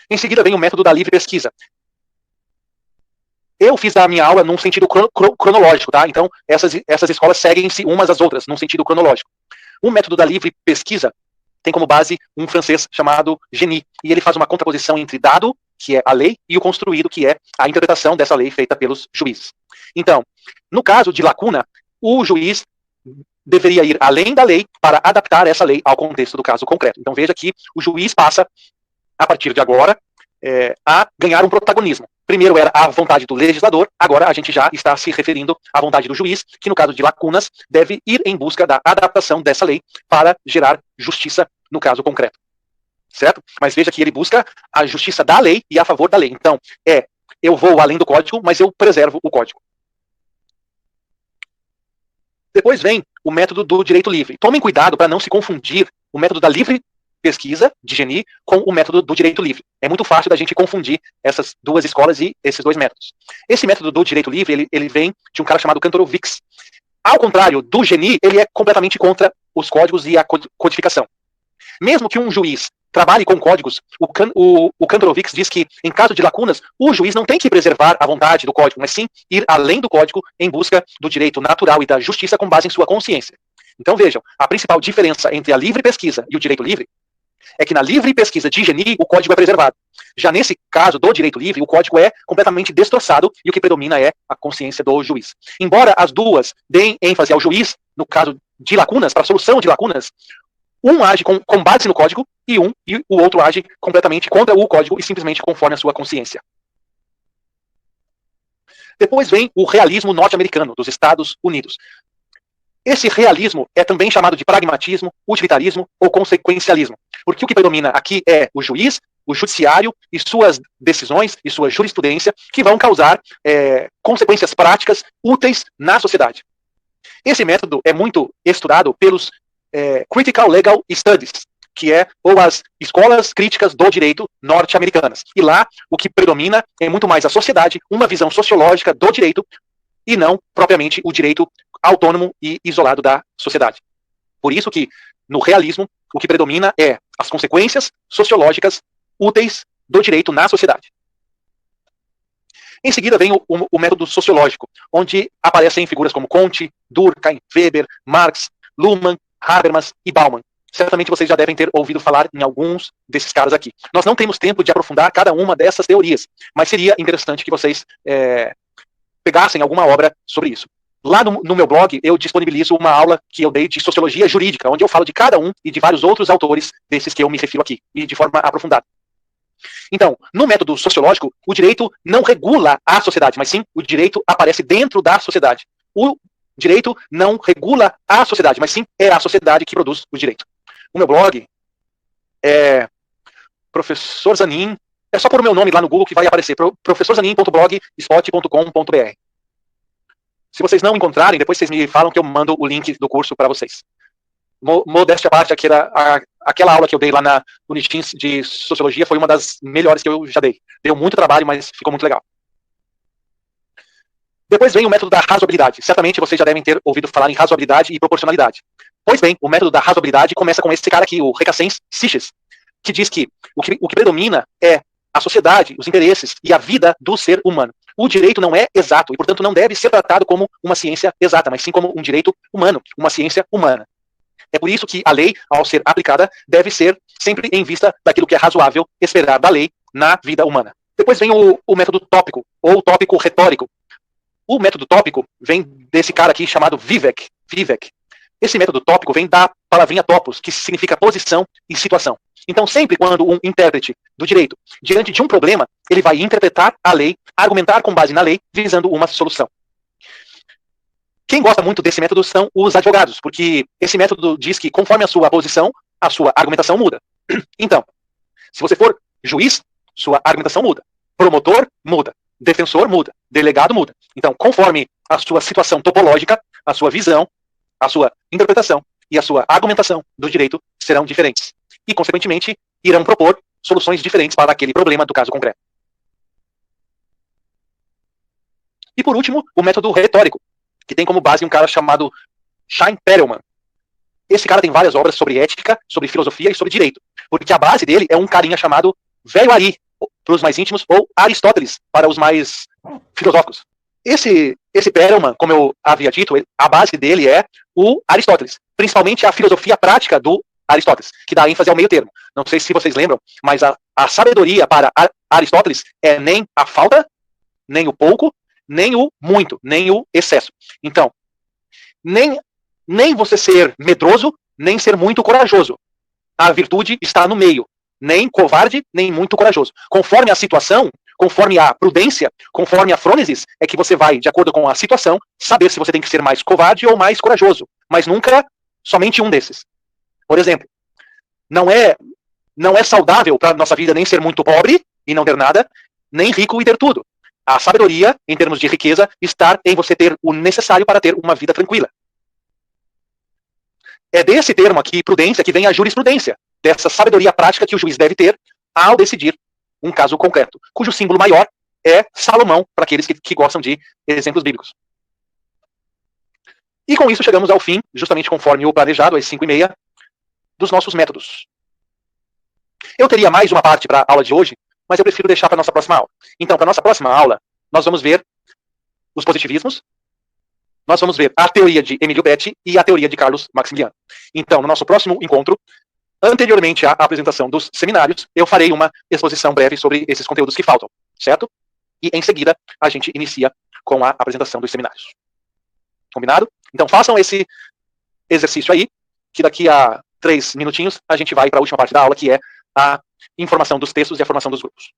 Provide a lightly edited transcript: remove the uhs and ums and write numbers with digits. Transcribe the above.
Em seguida vem o método da livre pesquisa. Eu fiz a minha aula num sentido cronológico, tá? Então, essas escolas seguem-se umas às outras, num sentido cronológico. O método da livre pesquisa tem como base um francês chamado Genie, e ele faz uma contraposição entre dado, que é a lei, e o construído, que é a interpretação dessa lei feita pelos juízes. Então, no caso de lacuna, o juiz deveria ir além da lei para adaptar essa lei ao contexto do caso concreto. Então, veja que o juiz passa, a partir de agora, a ganhar um protagonismo. Primeiro era a vontade do legislador, agora a gente já está se referindo à vontade do juiz, que no caso de lacunas, deve ir em busca da adaptação dessa lei para gerar justiça no caso concreto. Certo? Mas veja que ele busca a justiça da lei e a favor da lei. Então, eu vou além do código, mas eu preservo o código. Depois vem o método do direito livre. Tomem cuidado para não se confundir o método da livre pesquisa, de Genie, com o método do direito livre. É muito fácil da gente confundir essas duas escolas e esses dois métodos. Esse método do direito livre, ele vem de um cara chamado Kantorowicz. Ao contrário do Genie, ele é completamente contra os códigos e a codificação. Mesmo que um juiz trabalhe com códigos, o Kantorowicz diz que, em caso de lacunas, o juiz não tem que preservar a vontade do código, mas sim ir além do código em busca do direito natural e da justiça com base em sua consciência. Então vejam, a principal diferença entre a livre pesquisa e o direito livre é que na livre pesquisa de Genie, o código é preservado. Já nesse caso do direito livre, o código é completamente destroçado e o que predomina é a consciência do juiz. Embora as duas deem ênfase ao juiz, no caso de lacunas, para a solução de lacunas, um age com base no código e o outro age completamente contra o código e simplesmente conforme a sua consciência. Depois vem o realismo norte-americano, dos Estados Unidos. Esse realismo é também chamado de pragmatismo, utilitarismo ou consequencialismo, porque o que predomina aqui é o juiz, o judiciário e suas decisões e sua jurisprudência que vão causar consequências práticas úteis na sociedade. Esse método é muito estudado pelos Critical Legal Studies, ou as escolas críticas do direito norte-americanas. E lá, o que predomina é muito mais a sociedade, uma visão sociológica do direito, e não propriamente o direito autônomo e isolado da sociedade. Por isso que, no realismo, o que predomina é as consequências sociológicas úteis do direito na sociedade. Em seguida vem o método sociológico, onde aparecem figuras como Comte, Durkheim, Weber, Marx, Luhmann, Habermas e Bauman. Certamente vocês já devem ter ouvido falar em alguns desses caras aqui. Nós não temos tempo de aprofundar cada uma dessas teorias, mas seria interessante que vocês pegassem alguma obra sobre isso. Lá no meu blog, eu disponibilizo uma aula que eu dei de sociologia jurídica, onde eu falo de cada um e de vários outros autores desses que eu me refiro aqui, e de forma aprofundada. Então, no método sociológico, o direito não regula a sociedade, mas sim o direito aparece dentro da sociedade. O direito não regula a sociedade, mas sim é a sociedade que produz o direito. O meu blog é Professor Zanin, é só pôr o meu nome lá no Google que vai aparecer, professorzanin.blogspot.com.br. Se vocês não encontrarem, depois vocês me falam que eu mando o link do curso para vocês. Modéstia à parte, aquela aula que eu dei lá na Unitins de Sociologia foi uma das melhores que eu já dei. Deu muito trabalho, mas ficou muito legal. Depois vem o método da razoabilidade. Certamente vocês já devem ter ouvido falar em razoabilidade e proporcionalidade. Pois bem, o método da razoabilidade começa com esse cara aqui, o Recasens Siches, que diz que o que predomina é a sociedade, os interesses e a vida do ser humano. O direito não é exato e, portanto, não deve ser tratado como uma ciência exata, mas sim como um direito humano, uma ciência humana. É por isso que a lei, ao ser aplicada, deve ser sempre em vista daquilo que é razoável esperar da lei na vida humana. Depois vem o método tópico, ou tópico retórico. O método tópico vem desse cara aqui chamado Vivek. Esse método tópico vem da palavrinha topos, que significa posição e situação. Então, sempre quando um intérprete do direito, diante de um problema, ele vai interpretar a lei, argumentar com base na lei, visando uma solução. Quem gosta muito desse método são os advogados, porque esse método diz que, conforme a sua posição, a sua argumentação muda. Então, se você for juiz, sua argumentação muda. Promotor, muda. Defensor, muda. Delegado, muda. Então, conforme a sua situação topológica, a sua visão, a sua interpretação e a sua argumentação do direito serão diferentes. E, consequentemente, irão propor soluções diferentes para aquele problema do caso concreto. E, por último, o método retórico, que tem como base um cara chamado Chaim Perelman. Esse cara tem várias obras sobre ética, sobre filosofia e sobre direito, porque a base dele é um carinha chamado Velho Ari, para os mais íntimos, ou Aristóteles para os mais filosóficos. Esse Perelman, como eu havia dito, a base dele é o Aristóteles, principalmente a filosofia prática do Aristóteles, que dá ênfase ao meio termo. Não sei se vocês lembram, mas a sabedoria para Aristóteles é nem a falta, nem o pouco, nem o muito, nem o excesso. Então, nem você ser medroso, nem ser muito corajoso. A virtude está no meio. Nem covarde, nem muito corajoso. Conforme a situação, conforme a prudência, conforme a frônesis, é que você vai, de acordo com a situação, saber se você tem que ser mais covarde ou mais corajoso. Mas nunca somente um desses. Por exemplo, não é saudável para a nossa vida nem ser muito pobre e não ter nada, nem rico e ter tudo. A sabedoria, em termos de riqueza, está em você ter o necessário para ter uma vida tranquila. É desse termo aqui, prudência, que vem a jurisprudência, dessa sabedoria prática que o juiz deve ter ao decidir um caso concreto, cujo símbolo maior é Salomão, para aqueles que gostam de exemplos bíblicos. E com isso chegamos ao fim, justamente conforme o planejado, às 5h30, dos nossos métodos. Eu teria mais uma parte para a aula de hoje, mas eu prefiro deixar para a nossa próxima aula. Então, para a nossa próxima aula, nós vamos ver os positivismos, nós vamos ver a teoria de Emílio Betti e a teoria de Carlos Maximiliano. Então, no nosso próximo encontro, anteriormente à apresentação dos seminários, eu farei uma exposição breve sobre esses conteúdos que faltam, certo? E em seguida, a gente inicia com a apresentação dos seminários. Combinado? Então, façam esse exercício aí, que daqui a 3 minutinhos a gente vai para a última parte da aula, que é a informação dos textos e a formação dos grupos.